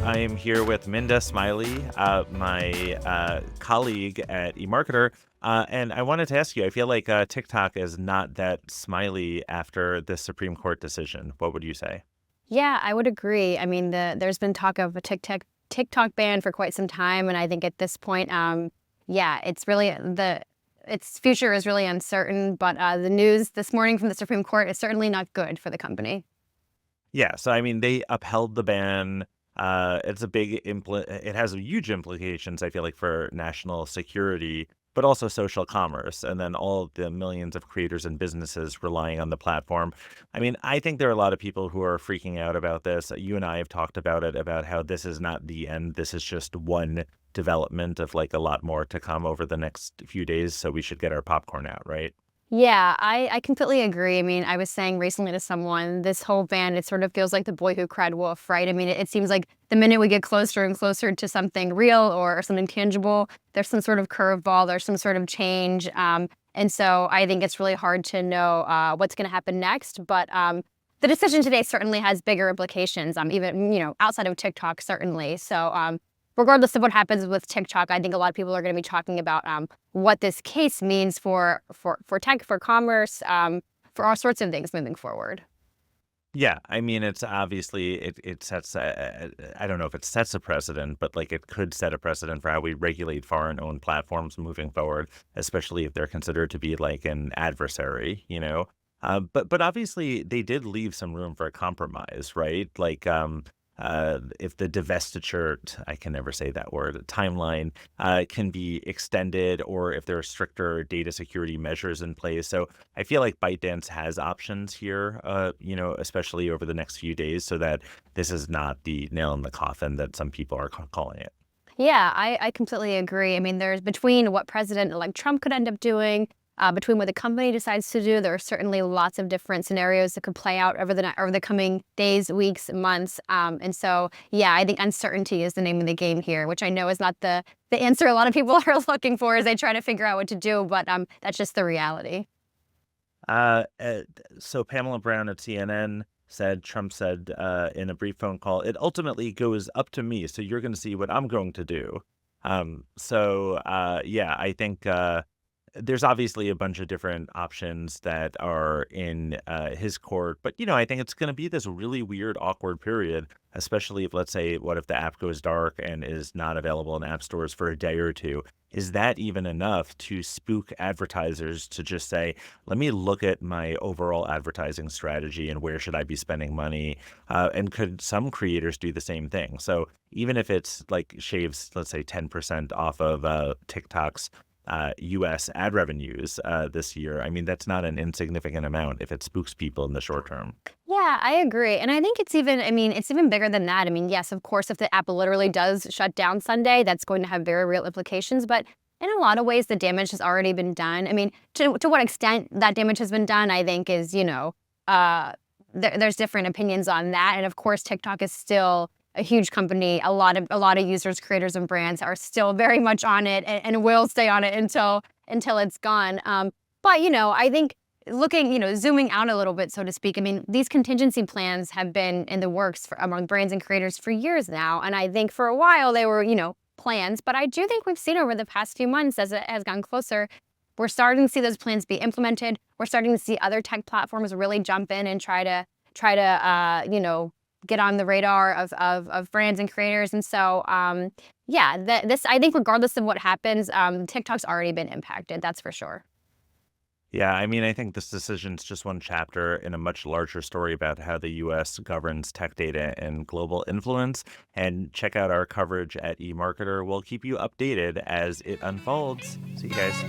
I am here with Minda Smiley, my colleague at eMarketer. And I wanted to ask you, I feel like TikTok is not that smiley after the Supreme Court decision. What would you say? Yeah, I would agree. I mean, there's been talk of a TikTok ban for quite some time, and I think at this point, yeah, it's really its future is really uncertain. But the news this morning from the Supreme Court is certainly not good for the company. Yeah, so I mean, they upheld the ban. It's a it has huge implications, I feel like, for national security, but also social commerce, and then all of the millions of creators and businesses relying on the platform. I mean, I think there are a lot of people who are freaking out about this. You and I have talked about it, about how this is not the end. This is just one development of like a lot more to come over the next few days. So we should get our popcorn out, right? Yeah, I completely agree. I mean, I was saying recently to someone, this whole ban, it sort of feels like the boy who cried wolf, right? I mean, it seems like the minute we get closer and closer to something real or something tangible, there's some sort of curveball, there's some sort of change. And so I think it's really hard to know what's going to happen next. But the decision today certainly has bigger implications, even, outside of TikTok, certainly. So regardless of what happens with TikTok, I think a lot of people are going to be talking about what this case means for tech, for commerce, for all sorts of things moving forward. Yeah, I mean, it's obviously it sets I don't know if it sets a precedent, but like it could set a precedent for how we regulate foreign-owned platforms moving forward, especially if they're considered to be like an adversary. But obviously they did leave some room for a compromise, right? Like if the divestiture, I can never say that word, timeline can be extended, or if there are stricter data security measures in place. So I feel like ByteDance has options here, especially over the next few days, so that this is not the nail in the coffin that some people are calling it. Yeah, I completely agree. I mean, there's between what President-elect Trump could end up doing, between what the company decides to do, there are certainly lots of different scenarios that could play out over the coming days, weeks, months. And so, yeah, I think uncertainty is the name of the game here, which I know is not the answer a lot of people are looking for as they try to figure out what to do, but that's just the reality. Uh, uh, so Pamela Brown at CNN Trump said in a brief phone call, it ultimately goes up to me. So you're going to see what I'm going to do. Yeah, I think there's obviously a bunch of different options that are in his court, but I think it's going to be this really weird, awkward period, especially if, let's say, what if the app goes dark and is not available in app stores for a day or two? Is that even enough to spook advertisers to just say, let me look at my overall advertising strategy and where should I be spending money? And could some creators do the same thing? So even if it's like shaves, let's say, 10% off of TikTok's U.S. ad revenues this year. I mean, that's not an insignificant amount if it spooks people in the short term. Yeah, I agree. And I think it's even bigger than that. I mean, yes, of course, if the app literally does shut down Sunday, that's going to have very real implications. But in a lot of ways, the damage has already been done. I mean, to what extent that damage has been done, I think is, there's different opinions on that. And of course, TikTok is still a huge company. A lot of users, creators, and brands are still very much on it and will stay on it until it's gone. But I think looking, zooming out a little bit, so to speak. I mean, these contingency plans have been in the works among brands and creators for years now, and I think for a while they were, plans. But I do think we've seen over the past few months, as it has gotten closer, we're starting to see those plans be implemented. We're starting to see other tech platforms really jump in and try to get on the radar of brands and creators. And so, yeah, this I think regardless of what happens, TikTok's already been impacted. That's for sure. Yeah, I mean, I think this decision is just one chapter in a much larger story about how the U.S. governs tech data and global influence. And check out our coverage at eMarketer. We'll keep you updated as it unfolds. See you guys.